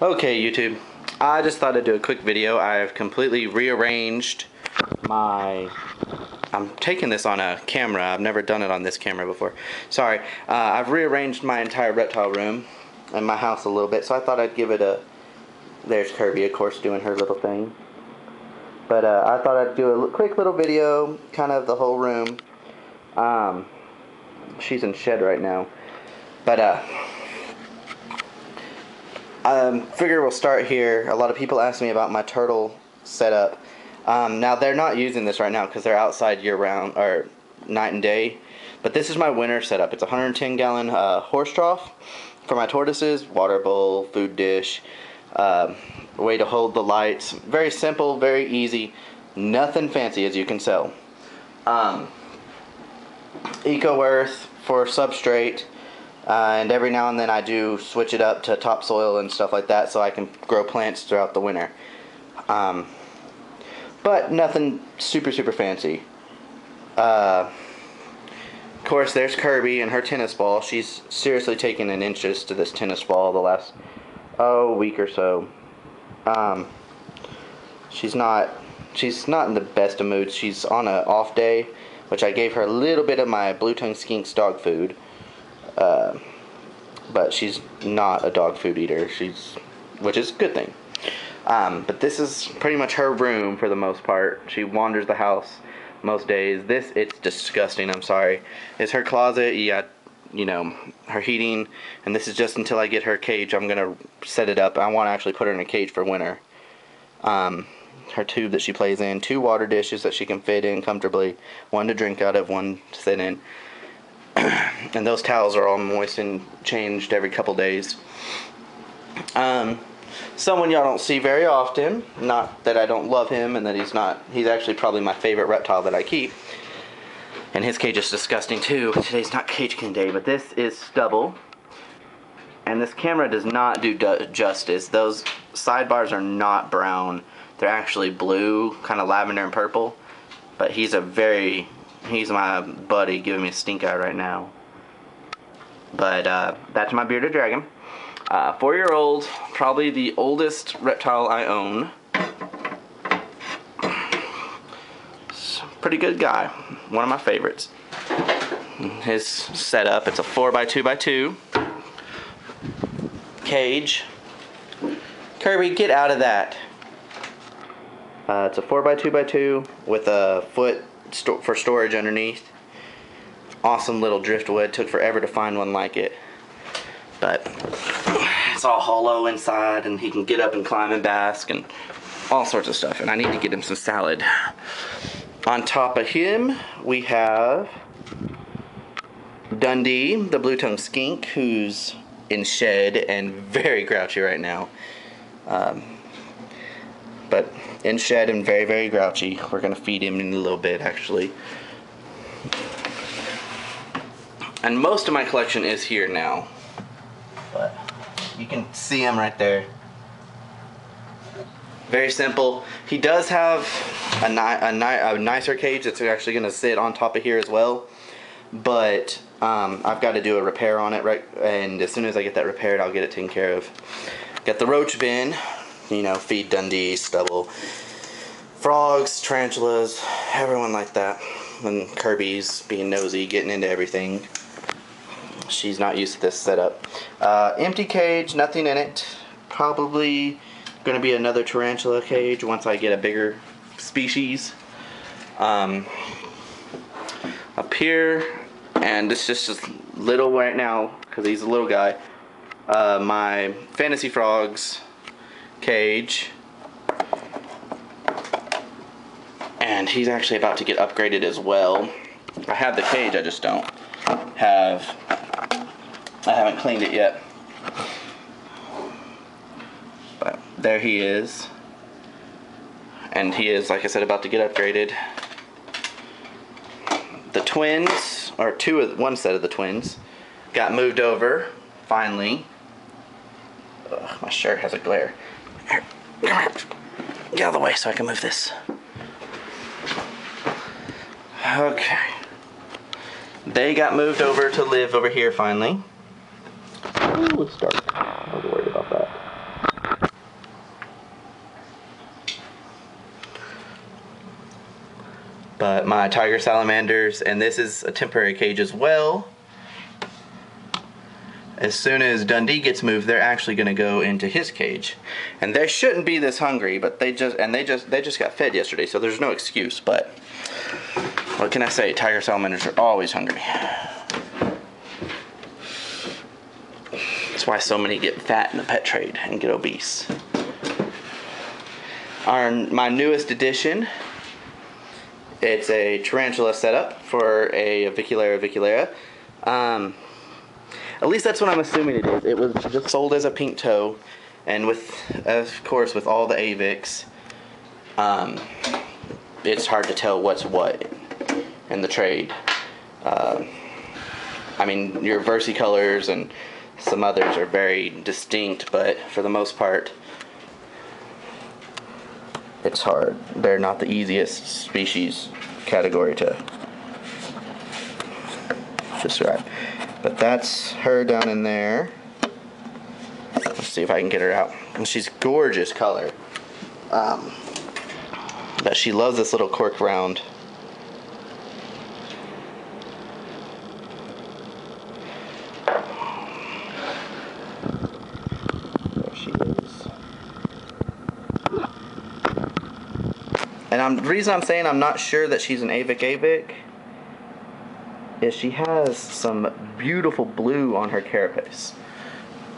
Okay, YouTube. I just thought I'd do a quick video. I've completely rearranged my... I'm taking this on a camera. I've never done it on this camera before. Sorry. I've rearranged my entire reptile room and my house a little bit, so I thought I'd give it a... There's Kirby, of course, doing her little thing. But I thought I'd do a quick little video, kind of the whole room. She's in shed right now. But, figure we'll start here. A lot of people ask me about my turtle setup. Now they're not using this right now because they're outside year-round or night and day. But this is my winter setup. It's a 110-gallon horse trough for my tortoises, water bowl, food dish, way to hold the lights. Very simple, very easy, nothing fancy as you can tell. Eco Earth for substrate. And every now and then I do switch it up to topsoil and stuff like that so I can grow plants throughout the winter. But nothing super fancy. Of course, there's Kirby and her tennis ball. She's seriously taken an interest to this tennis ball the last week or so. She's not in the best of moods. She's on an off day, which I gave her a little bit of my blue-tongued skinks dog food. But she's not a dog food eater, which is a good thing. But this is pretty much her room for the most part. She wanders the house most days. It's disgusting, I'm sorry. It's her closet, you know, her heating, and this is just until I get her cage. I'm gonna set it up. I want to actually put her in a cage for winter. Her tube that she plays in, 2 water dishes that she can fit in comfortably, 1 to drink out of, 1 to sit in. And those towels are all moist and changed every couple days. Someone y'all don't see very often, not that I don't love him and that he's actually probably my favorite reptile that I keep. And his cage is disgusting too. Today's not cage clean day, but this is Stubble. And this camera does not do justice. Those sidebars are not brown. They're actually blue, kind of lavender and purple. But he's my buddy giving me a stink eye right now. But that's my bearded dragon. 4-year-old, probably the oldest reptile I own. Pretty good guy. One of my favorites. His setup, it's a 4x2x2 cage. Kirby, get out of that. It's a 4x2x2 with a foot for storage underneath. Awesome little driftwood. Took forever to find one like it, but it's all hollow inside and he can get up and climb and bask and all sorts of stuff. And I need to get him some salad. On top of him we have Dundee, the blue-tongued skink, who's in shed and very grouchy right now. But in shed and very grouchy. We're gonna feed him in a little bit actually. And most of my collection is here now. But you can see him right there. Very simple. He does have a nicer cage that's actually gonna sit on top of here as well. But I've got to do a repair on it, right? And as soon as I get that repaired, I'll get it taken care of. Got the roach bin. You know, feed Dundee, Stubble, frogs, tarantulas, everyone like that. And Kirby's being nosy, getting into everything. She's not used to this setup. Empty cage, nothing in it. Probably going to be another tarantula cage once I get a bigger species. Up here, and it's just little right now because he's a little guy. My fantasy frogs cage, and he's actually about to get upgraded as well. I have the cage, I just I haven't cleaned it yet. But there he is, and he is, like I said, about to get upgraded. The twins, or one set of the twins, got moved over finally. Ugh, my shirt has a glare. Here, come here. Get out of the way so I can move this. Okay. They got moved over to live over here finally. Ooh, it's dark. I was worried about that. But my tiger salamanders, and this is a temporary cage as well. As soon as Dundee gets moved, they're actually going to go into his cage, and they shouldn't be this hungry. But they just got fed yesterday, so there's no excuse. But what can I say? Tiger salamanders are always hungry. That's why so many get fat in the pet trade and get obese. My newest addition. It's a tarantula setup for a Viculera. At least that's what I'm assuming it is. It was just sold as a pink toe, and of course, with all the Avix, it's hard to tell what's what in the trade. I mean, your versicolors and some others are very distinct, but for the most part, it's hard. They're not the easiest species category to describe. But that's her down in there. Let's see if I can get her out. And she's gorgeous color. But she loves this little cork round. There she is. And the reason I'm saying I'm not sure that she's an Avic is she has some beautiful blue on her carapace,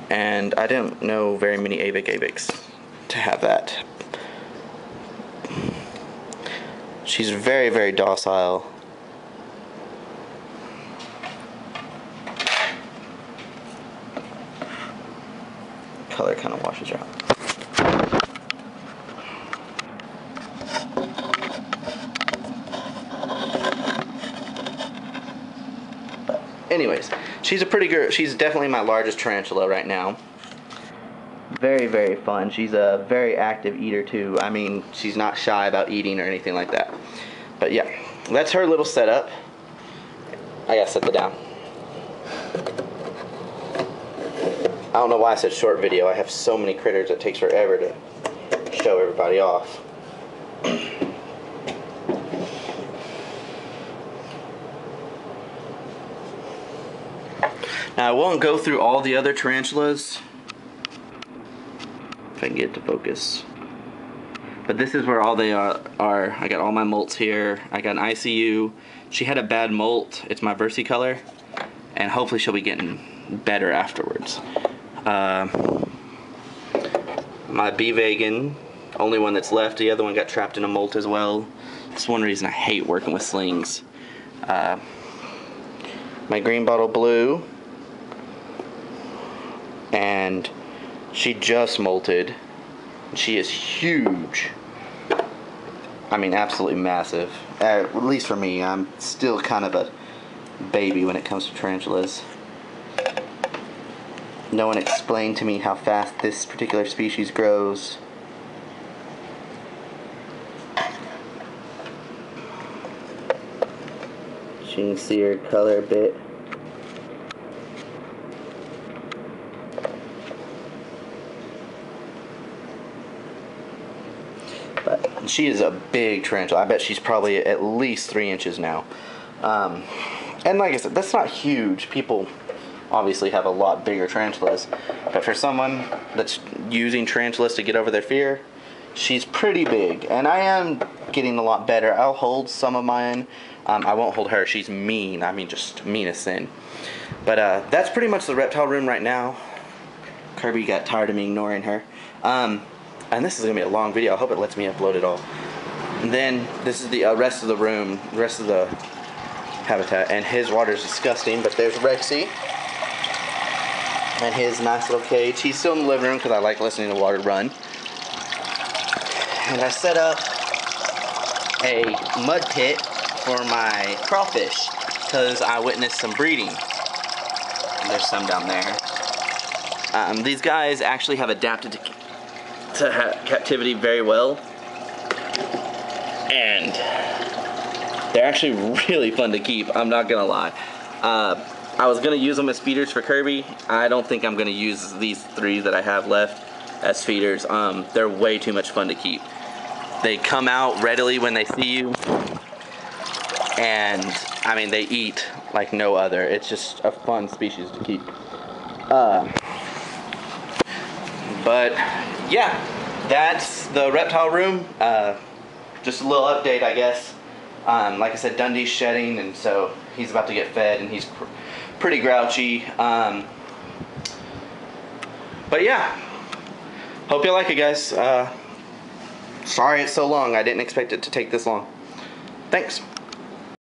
and I don't know very many Avics to have that. She's very, very docile. Color kind of washes her out. Anyways, she's a pretty girl. She's definitely my largest tarantula right now. Very, very fun. She's a very active eater too. I mean, she's not shy about eating or anything like that. But yeah, that's her little setup. I gotta set that down. I don't know why I said short video. I have so many critters it takes forever to show everybody off. Now, I won't go through all the other tarantulas, if I can get it to focus. But this is where all they are. I got all my molts here. I got an ICU. She had a bad molt. It's my versicolor. And hopefully she'll be getting better afterwards. My B-Vegan, only one that's left. The other one got trapped in a molt as well. That's one reason I hate working with slings. My green bottle blue. And she just molted. She is huge. I mean, absolutely massive. At least for me. I'm still kind of a baby when it comes to tarantulas. No one explained to me how fast this particular species grows. You can see her color a bit. But she is a big tarantula. I bet she's probably at least 3 inches now. And like I said, that's not huge. People obviously have a lot bigger tarantulas. But for someone that's using tarantulas to get over their fear, she's pretty big. And I am getting a lot better. I'll hold some of mine. I won't hold her. She's mean. I mean, just mean as sin. But that's pretty much the reptile room right now. Kirby got tired of me ignoring her. And this is going to be a long video. I hope it lets me upload it all. And then this is the rest of the room, the rest of the habitat. And his water is disgusting, but there's Rexy. And his nice little cage. He's still in the living room because I like listening to water run. And I set up a mud pit for my crawfish because I witnessed some breeding. And there's some down there. These guys actually have adapted to captivity very well, and they're actually really fun to keep. I'm not gonna lie. I was gonna use them as feeders for Kirby. I don't think I'm gonna use these 3 that I have left as feeders. They're way too much fun to keep. They come out readily when they see you. And I mean, they eat like no other. It's just a fun species to keep. But yeah, that's the reptile room. Just a little update, I guess. Like I said, Dundee's shedding, and so he's about to get fed, and he's pretty grouchy. But yeah, hope you like it, guys. Sorry it's so long. I didn't expect it to take this long. Thanks.